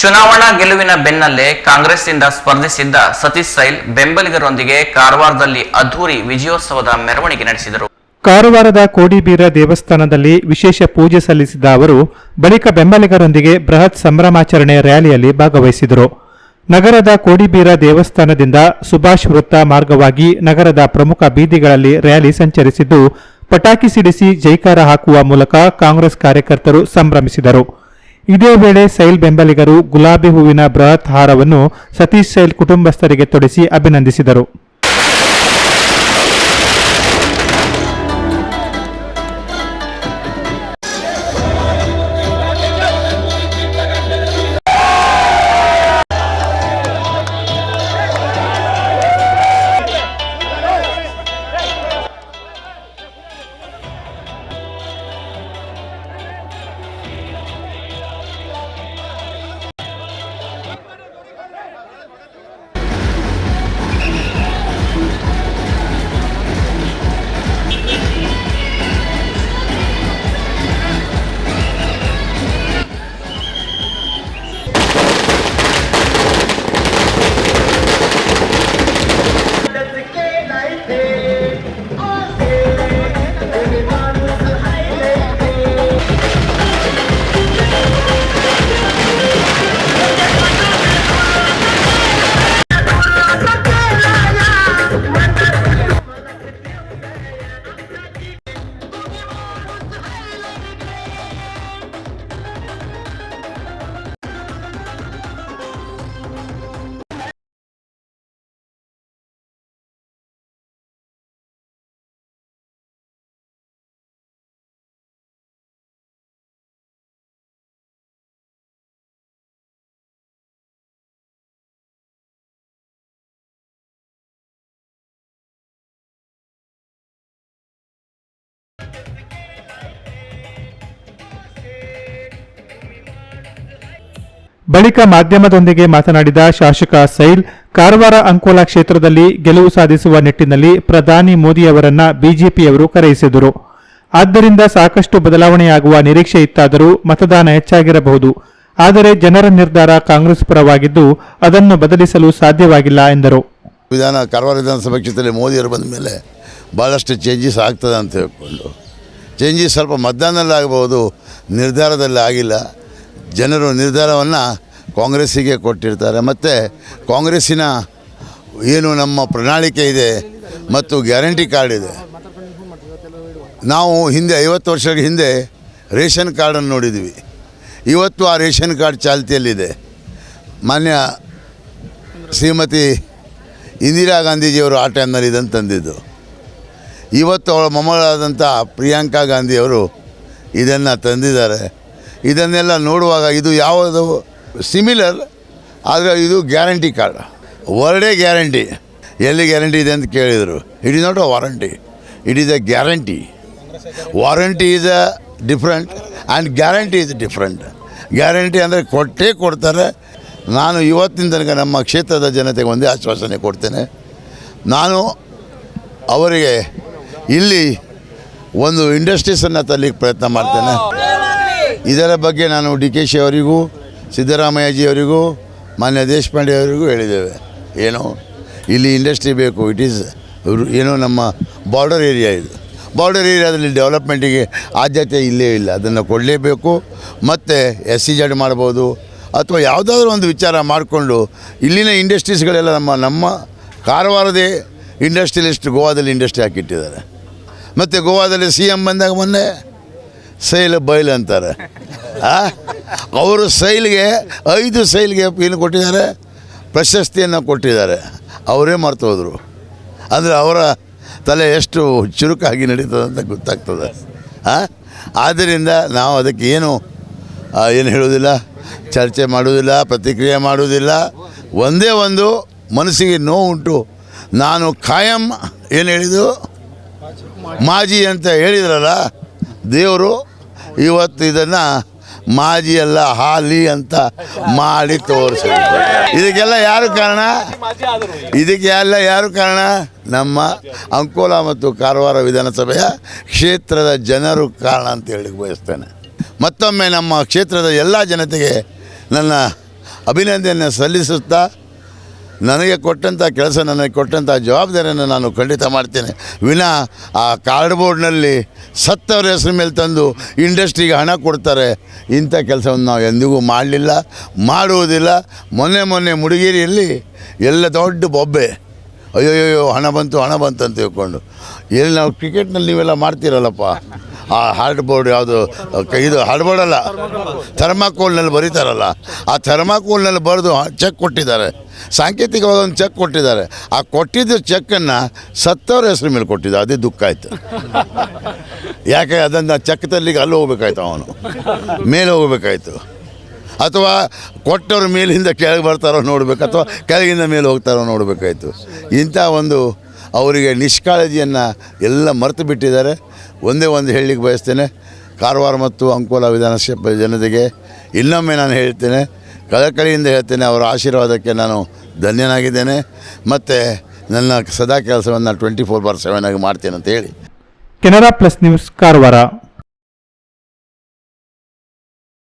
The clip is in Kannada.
ಚುನಾವಣಾ ಗೆಲುವಿನ ಬೆನ್ನಲ್ಲೇ ಕಾಂಗ್ರೆಸ್ನಿಂದ ಸ್ಪರ್ಧಿಸಿದ್ದ ಸತೀಶ್ ಸೈಲ್ ಬೆಂಬಲಿಗರೊಂದಿಗೆ ಕಾರವಾರದಲ್ಲಿ ಅದ್ಧೂರಿ ವಿಜಯೋತ್ಸವದ ಮೆರವಣಿಗೆ ನಡೆಸಿದರು. ಕಾರವಾರದ ಕೋಡಿಬೀರ ದೇವಸ್ಥಾನದಲ್ಲಿ ವಿಶೇಷ ಪೂಜೆ ಸಲ್ಲಿಸಿದ ಅವರು ಬಳಿಕ ಬೆಂಬಲಿಗರೊಂದಿಗೆ ಬೃಹತ್ ಸಂಭ್ರಮಾಚರಣೆ ರ್ಯಾಲಿಯಲ್ಲಿ ಭಾಗವಹಿಸಿದರು. ನಗರದ ಕೋಡಿಬೀರ ದೇವಸ್ಥಾನದಿಂದ ಸುಭಾಷ್ ವೃತ್ತ ಮಾರ್ಗವಾಗಿ ನಗರದ ಪ್ರಮುಖ ಬೀದಿಗಳಲ್ಲಿ ರ್ಯಾಲಿ ಸಂಚರಿಸಿದ್ದು, ಪಟಾಕಿ ಸಿಡಿಸಿ ಜೈಕಾರ ಹಾಕುವ ಮೂಲಕ ಕಾಂಗ್ರೆಸ್ ಕಾರ್ಯಕರ್ತರು ಸಂಭ್ರಮಿಸಿದರು. ಇದೇ ವೇಳೆ ಸೈಲ್ ಬೆಂಬಲಿಗರು ಗುಲಾಬಿ ಹೂವಿನ ಬೃಹತ್ ಹಾರವನ್ನು ಸತೀಶ್ ಸೈಲ್ ಕುಟುಂಬಸ್ಥರಿಗೆ ತೊಡಿಸಿ ಅಭಿನಂದಿಸಿದರು. ಬಳಿಕ ಮಾಧ್ಯಮದೊಂದಿಗೆ ಮಾತನಾಡಿದ ಶಾಸಕ ಸೈಲ್, ಕಾರವಾರ ಅಂಕೋಲಾ ಕ್ಷೇತ್ರದಲ್ಲಿ ಗೆಲುವು ಸಾಧಿಸುವ ನಿಟ್ಟಿನಲ್ಲಿ ಪ್ರಧಾನಿ ಮೋದಿಯವರನ್ನ ಬಿಜೆಪಿಯವರು ಕರೆಯಿಸಿದರು. ಆದ್ದರಿಂದ ಸಾಕಷ್ಟು ಬದಲಾವಣೆಯಾಗುವ ನಿರೀಕ್ಷೆ ಇತ್ತಾದರೂ ಮತದಾನ ಹೆಚ್ಚಾಗಿರಬಹುದು. ಆದರೆ ಜನರ ನಿರ್ಧಾರ ಕಾಂಗ್ರೆಸ್ ಪರವಾಗಿದ್ದು ಅದನ್ನು ಬದಲಿಸಲು ಸಾಧ್ಯವಾಗಿಲ್ಲ ಎಂದರು. ಕಾರವಾರ ವಿಧಾನಸಭಾ ಕ್ಷೇತ್ರದಲ್ಲಿ ಮೋದಿಯವರು ಬಂದ ಮೇಲೆ ಭಾಳಷ್ಟು ಚೇಂಜಸ್ ಆಗ್ತದೆ ಅಂತ ಹೇಳ್ಕೊಂಡು, ಚೇಂಜಸ್ ಸ್ವಲ್ಪ ಮತದಾನದಲ್ಲಿ ಆಗಬಹುದು, ನಿರ್ಧಾರದಲ್ಲಿ ಆಗಿಲ್ಲ. ಜನರು ನಿರ್ಧಾರವನ್ನು ಕಾಂಗ್ರೆಸ್ಸಿಗೆ ಕೊಟ್ಟಿರ್ತಾರೆ. ಮತ್ತು ಕಾಂಗ್ರೆಸ್ಸಿನ ಏನು ನಮ್ಮ ಪ್ರಣಾಳಿಕೆ ಇದೆ ಮತ್ತು ಗ್ಯಾರಂಟಿ ಕಾರ್ಡ್ ಇದೆ. ನಾವು ಹಿಂದೆ 50 ವರ್ಷಗಳ ಹಿಂದೆ ರೇಷನ್ ಕಾರ್ಡನ್ನು ನೋಡಿದ್ವಿ. ಇವತ್ತು ಆ ರೇಷನ್ ಕಾರ್ಡ್ ಚಾಲ್ತಿಯಲ್ಲಿದೆ. ಮಾನ್ಯ ಶ್ರೀಮತಿ ಇಂದಿರಾ ಗಾಂಧೀಜಿಯವರು ಆ ಟೈಮ್ನಲ್ಲಿ ಇದನ್ನು ತಂದಿದ್ದು. ಇವತ್ತು ಅವಳ ಮೊಮ್ಮಗಳಾದಂಥ ಪ್ರಿಯಾಂಕಾ ಗಾಂಧಿಯವರು ಇದನ್ನು ತಂದಿದ್ದಾರೆ. ಇದನ್ನೆಲ್ಲ ನೋಡುವಾಗ ಇದು ಯಾವುದು ಸಿಮಿಲರ್, ಆದರೆ ಇದು ಗ್ಯಾರಂಟಿ ಕಾರ್ಡ್. ವರ್ಡೇ ಗ್ಯಾರಂಟಿ. ಎಲ್ಲಿ ಗ್ಯಾರಂಟಿ ಇದೆ ಅಂತ ಕೇಳಿದರು. It is not a warranty, it is a guarantee. Warranty is a different and guarantee is different. Guarantee ಅಂದರೆ ಕೊಟ್ಟೇ ಕೊಡ್ತಾರೆ. ನಾನು ಇವತ್ತಿನ ತನಕ ನಮ್ಮ ಕ್ಷೇತ್ರದ ಜನತೆಗೆ ಒಂದೇ ಆಶ್ವಾಸನೆ ಕೊಡ್ತೇನೆ. ನಾನು ಅವರಿಗೆ ಇಲ್ಲಿ ಒಂದು ಇಂಡಸ್ಟ್ರೀಸನ್ನು ತರಲಿಕ್ಕೆ ಪ್ರಯತ್ನ ಮಾಡ್ತೇನೆ. ಇದರ ಬಗ್ಗೆ ನಾನು DKಶಿ ಅವರಿಗೂ, ಸಿದ್ದರಾಮಯ್ಯಜಿಯವರಿಗೂ, ಮಾನ್ಯ ದೇಶಪಾಂಡೆ ಅವರಿಗೂ ಹೇಳಿದ್ದೇವೆ. ಏನು ಇಲ್ಲಿ ಇಂಡಸ್ಟ್ರಿ ಬೇಕು. ಇಟ್ ಈಸ್ ಏನೋ ನಮ್ಮ ಬಾರ್ಡರ್ ಏರಿಯಾ ಇದು. ಬಾರ್ಡರ್ ಏರಿಯಾದಲ್ಲಿ ಡೆವಲಪ್ಮೆಂಟಿಗೆ ಆದ್ಯತೆ ಇಲ್ಲೇ ಇಲ್ಲ. ಅದನ್ನು ಕೊಡಲೇಬೇಕು. ಮತ್ತು SEZ ಮಾಡ್ಬೋದು ಅಥವಾ ಯಾವುದಾದ್ರೂ ಒಂದು ವಿಚಾರ ಮಾಡಿಕೊಂಡು ಇಲ್ಲಿನ ಇಂಡಸ್ಟ್ರೀಸ್ಗಳೆಲ್ಲ ನಮ್ಮ ಕಾರವಾರದೇ ಇಂಡಸ್ಟ್ರಿಯಲಿಸ್ಟ್ ಗೋವಾದಲ್ಲಿ ಇಂಡಸ್ಟ್ರಿ ಹಾಕಿಟ್ಟಿದ್ದಾರೆ. ಮತ್ತು ಗೋವಾದಲ್ಲಿ CM ಬಂದಾಗ ಮೊನ್ನೆ ಸೈಲ್ ಬೈಲ್ ಅಂತಾರೆ. ಅವರು ಸೈಲ್ಗೆ 5 ಸೈಲ್ಗೆ ಏನು ಕೊಟ್ಟಿದ್ದಾರೆ, ಪ್ರಶಸ್ತಿಯನ್ನು ಕೊಟ್ಟಿದ್ದಾರೆ. ಅವರೇ ಮರ್ತು ಹೋದರು. ಅಂದರೆ ಅವರ ತಲೆ ಎಷ್ಟು ಚುರುಕಾಗಿ ನಡೀತದೆ ಅಂತ ಗೊತ್ತಾಗ್ತದೆ. ಆದ್ದರಿಂದ ನಾವು ಅದಕ್ಕೆ ಏನು ಹೇಳೋದಿಲ್ಲ, ಚರ್ಚೆ ಮಾಡೋದಿಲ್ಲ, ಪ್ರತಿಕ್ರಿಯೆ ಮಾಡೋದಿಲ್ಲ. ಒಂದೇ ಒಂದು ಮನಸ್ಸಿಗೆ ನೋವುಂಟು. ನಾನು ಖಾಯಂ ಏನು ಹೇಳಿದ್ದು, ಮಾಜಿ ಅಂತ ಹೇಳಿದ್ರಲ್ಲ ದೇವರು, ಇವತ್ತು ಇದನ್ನು ಮಾಜಿ ಅಲ್ಲ ಹಾಲಿ ಅಂತ ಮಾಡಿ ತೋರಿಸಿದ್ರು. ಇದಕ್ಕೆಲ್ಲ ಯಾರು ಕಾರಣ? ಯಾರು ಕಾರಣ? ನಮ್ಮ ಅಂಕೋಲಾ ಮತ್ತು ಕಾರವಾರ ವಿಧಾನಸಭೆಯ ಕ್ಷೇತ್ರದ ಜನರು ಕಾರಣ ಅಂತ ಹೇಳಿ ಬಯಸ್ತೇನೆ. ಮತ್ತೊಮ್ಮೆ ನಮ್ಮ ಕ್ಷೇತ್ರದ ಎಲ್ಲ ಜನತೆಗೆ ನನ್ನ ಅಭಿನಂದನೆ ಸಲ್ಲಿಸುತ್ತಾ ನನಗೆ ಕೊಟ್ಟಂಥ ಕೆಲಸ, ನನಗೆ ಕೊಟ್ಟಂಥ ಜವಾಬ್ದಾರಿಯನ್ನು ನಾನು ಖಂಡಿತ ಮಾಡ್ತೇನೆ. ವಿನಃ ಆ ಕಾರ್ಡ್ಬೋರ್ಡ್ನಲ್ಲಿ ಸತ್ತವರ ಹೆಸರು ಮೇಲೆ ತಂದು ಇಂಡಸ್ಟ್ರಿಗೆ ಹಣ ಕೊಡ್ತಾರೆ, ಇಂಥ ಕೆಲಸವನ್ನು ನಾವು ಎಂದಿಗೂ ಮಾಡಲಿಲ್ಲ, ಮಾಡುವುದಿಲ್ಲ. ಮೊನ್ನೆ ಮುಡಿಗೇರಿಯಲ್ಲಿ ಎಲ್ಲ ದೊಡ್ಡ ಬೊಬ್ಬೆ, ಅಯ್ಯೋಯ್ಯೋ ಹಣ ಬಂತು ಅಂತ ತಿಳ್ಕೊಂಡು. ಎಲ್ಲಿ ನಾವು ಕ್ರಿಕೆಟ್ನಲ್ಲಿ ನೀವೆಲ್ಲ ಮಾಡ್ತೀರಲ್ಲಪ್ಪ, ಆ ಹಾರ್ಡ್ ಬೋರ್ಡ್ ಯಾವುದು, ಇದು ಹಾರ್ಡ್ ಬೋರ್ಡ್ ಅಲ್ಲ, ಥರ್ಮಾಕೋಲ್ನಲ್ಲಿ ಬರೀತಾರಲ್ಲ, ಆ ಥರ್ಮಾಕೋಲ್ನಲ್ಲಿ ಬರೆದು ಚೆಕ್ ಕೊಟ್ಟಿದ್ದಾರೆ, ಸಾಂಕೇತಿಕವಾಗಿ ಒಂದು ಚೆಕ್ ಕೊಟ್ಟಿದ್ದಾರೆ. ಆ ಕೊಟ್ಟಿದ್ದ ಚೆಕ್ಕನ್ನು ಸತ್ತವ್ರ ಹೆಸರು ಮೇಲೆ ಕೊಟ್ಟಿದ್ದಾರೆ. ಅದೇ ದುಃಖ ಆಯಿತು. ಯಾಕೆ ಅದನ್ನು ಚೆಕ್ ತರಲಿಕ್ಕೆ ಅಲ್ಲಿ ಹೋಗ್ಬೇಕಾಯ್ತು, ಅವನು ಮೇಲೆ ಹೋಗ್ಬೇಕಾಯ್ತು. ಅಥವಾ ಕೊಟ್ಟವ್ರ ಮೇಲಿಂದ ಕೆಳಗೆ ಬರ್ತಾರೋ ನೋಡಬೇಕು, ಅಥವಾ ಕೆಳಗಿಂದ ಮೇಲೆ ಹೋಗ್ತಾರೋ ನೋಡಬೇಕಾಯ್ತು. ಇಂಥ ಒಂದು ಅವರಿಗೆ ನಿಷ್ಕಾಳಜಿಯನ್ನು ಎಲ್ಲ ಮರೆತು ಬಿಟ್ಟಿದ್ದಾರೆ. ಒಂದೇ ಒಂದು ಹೇಳಲಿಕ್ಕೆ ಬಯಸ್ತೇನೆ, ಕಾರವಾರ ಮತ್ತು ಅಂಕೋಲ ವಿಧಾನಸಭೆ ಜನತೆಗೆ ಇನ್ನೊಮ್ಮೆ ನಾನು ಹೇಳ್ತೇನೆ, ಕಳಕಳಿಯಿಂದ ಹೇಳ್ತೇನೆ, ಅವರ ಆಶೀರ್ವಾದಕ್ಕೆ ನಾನು ಧನ್ಯನಾಗಿದ್ದೇನೆ. ಮತ್ತು ನನ್ನ ಸದಾ ಕೆಲಸವನ್ನು 24/7 ಆಗಿ ಮಾಡ್ತೇನೆ ಅಂತ ಹೇಳಿ. Canara plus news, Karwar.